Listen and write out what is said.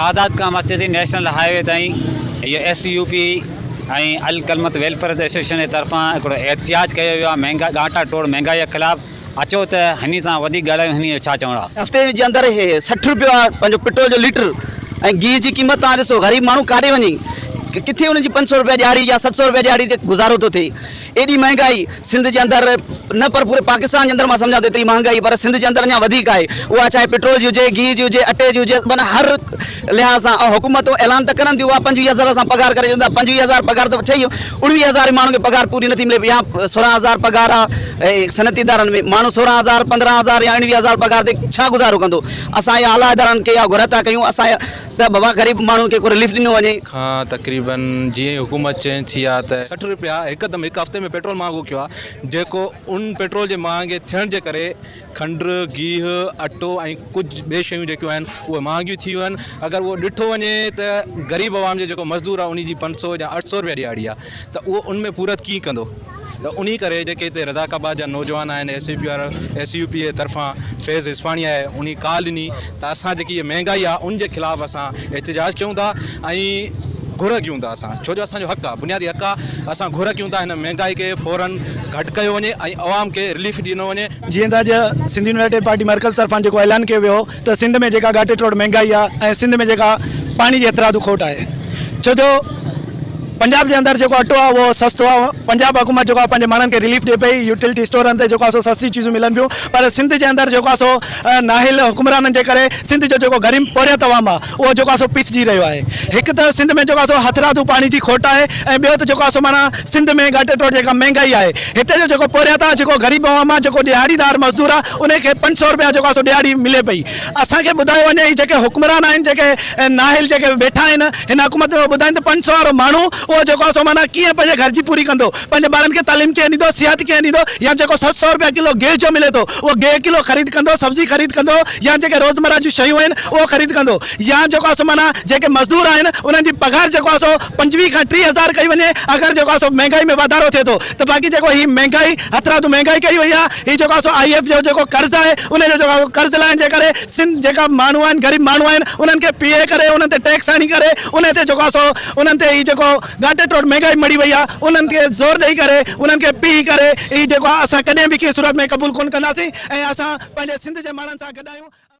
आज़ाद खां मथे थी नेशनल हाईवे ताईं इहो SUP ऐं अल कलमत वेलफेयर एसोसिएशन जे तरफ़ां हिकिड़ो एहतिजाज कयो वियो आहे महांगा घाटा टोड़ महांगाई जे ख़िलाफ़। अचो त हिन सां वधीक ॻाल्हायूं, हिन जो छा चवणो आहे। हफ़्ते जे अंदरि 60 रुपया पंहिंजो पेट्रोल जो लीटर ऐं गिह जी क़ीमत तव्हां ॾिसो, ग़रीब माण्हू काॾे वञे, किथे उनजी 500 रुपया ॾियारी या 700 रुपया ॾियारी ते गुज़ारो थो थिए। एॾी महांगाई सिंध जे अंदरि न, पर पूरे पाकिस्तान जे अंदरि मां सम्झां थो एतिरी महांगाई, पर सिंध जे अंदरि अञा वधीक आहे। उहा चाहे पेट्रोल जी हुजे, गिह जी हुजे, अटे जी हुजे, माना हर लिहाज़ सां। ऐं हुकूमतूं ऐलान त करनि थियूं 25,000 सां पघार करे ॾींदा, 25,000 पघार त ठही 19,000 माण्हू खे पघार पूरी नथी मिले, या 16,000 पघार आहे सनती इदारनि में। माण्हू 16,000 15,000 या 19,000 पघार ते छा गुज़ारो कंदो। असां इहा आला इदारनि खे इहा घुर था कयूं असां त बाबा ग़रीब माण्हुनि खे को रिलीफ ॾिनो वञे। हाँ, तकरीबन जीअं हुकूमत चेंज थी आहे त 60 रुपया हिकदमि हिकु हफ़्ते में पेट्रोल महांगो कयो आहे, जेको उन पेट्रोल जे महांगे थियण जे करे खंड, गिह, अटो ऐं कुझु ॿिए शयूं जेकियूं आहिनि उहे महांगियूं थी वियूं आहिनि। अगरि उहो ॾिठो वञे त ग़रीब आवाम जो जेको मज़दूर आहे उन जी 500 या 800 रुपया ॾियारी आहे, त उहो उन में पूरत कीअं कंदो। त उन करे जेके हिते रज़ाकाबाद जा नौजवान आहिनि, SUP जे तरफ़ां फैज़ इस्पाणी आहे, उन कॉल ॾिनी त असां जेकी इहा महांगाई आहे उन जे ख़िलाफ़ु असां एहतिजाज कयूं था ऐं घुर कयूं था असां, छो जो असांजो हक़ आहे, बुनियादी हक़ आहे। असां घुर कयूं था हिन महांगाई खे फ़ौरन घटि कयो वञे ऐं आवाम खे रिलीफ ॾिनो वञे। जीअं त अॼु सिंध यूनाइटेड पार्टी मर्कज़ तरफ़ां जेको ऐलान कयो वियो त सिंध में जेका घाटे टोड़ महांगाई आहे ऐं सिंध में जेका पाणी जी एतिरादु खोट आहे, छो जो पंजाब जे अंदरि जेको अटो आहे उहो सस्तो आहे। पंजाब हुकूमत जेको आहे पंहिंजे माण्हुनि खे रिलीफ ॾिए पई, यूटिलिटी स्टोरनि ते जेको आहे सो सस्ती चीज़ूं मिलनि पियूं, पर सिंध जे अंदरि जेको आहे सो नाहिल हुकुमराननि जे करे सिंध जो जेको ग़रीब पोरियत अवाम आहे उहो जेको आहे सो पिसजी रहियो आहे। हिकु त सिंध में जेको आहे सो हथरादू पाणी जी खोट आहे ऐं ॿियो त जेको आहे सो माना सिंध में घाटे टोड़ जेका महांगाई आहे, हिते जो जेको पोरियत आहे, जेको ग़रीब अवाम आहे, जेको ॾियारीदार मज़दूर आहे, उनखे 500 रुपया जेको आहे सो ॾियारी मिले पई। असांखे ॿुधायो वञे जेके हुकुमरान आहिनि, जेके नाहिल जेके वेठा आहिनि हिन हुकूमत में, ॿुधाइनि त 500 वारो माण्हू उहो जेको आहे सो माना कीअं पंहिंजे घर जी पूरी कंदो, पंहिंजे ॿारनि खे तालीम कीअं ॾींदो, सिहत कीअं ॾींदो, या जेको 700 रुपया किलो गेहूं जो मिले थो उहो गेहूं किलो ख़रीद कंदो, सब्जी ख़रीद कंदो, या जेके रोज़मर्रा जूं शयूं आहिनि उहो ख़रीद कंदो, या जेको आहे सो माना जेके मज़दूर आहिनि उन्हनि जी पघार जेको आहे सो 25 खां 30,000 कई वञे। अगरि जेको आहे सो महांगाई में वाधारो थिए थो त बाक़ी जेको ही महांगाई हथरादू महांगाई कई वई आहे, हीअ जेको आहे सो IF जो जेको कर्ज़ु आहे उनजो जेको आहे कर्ज़ु लाहिण जे करे सिंध जेका माण्हू आहिनि, ग़रीब माण्हू आहिनि, उन्हनि खे पीए करे उन्हनि ते टैक्स आणी करे उन ते जेको आहे सो उन्हनि ते हीअ जेको घाटे टोड़ महांगाई मड़ी वई आहे, उन्हनि खे ज़ोर ॾेई करे उन्हनि खे पी करे हीअ जेको आहे असां कॾहिं बि कंहिं सूरत में क़बूल कोन कंदासीं ऐं असां पंहिंजे सिंध जे माण्हुनि सां गॾु आहियूं।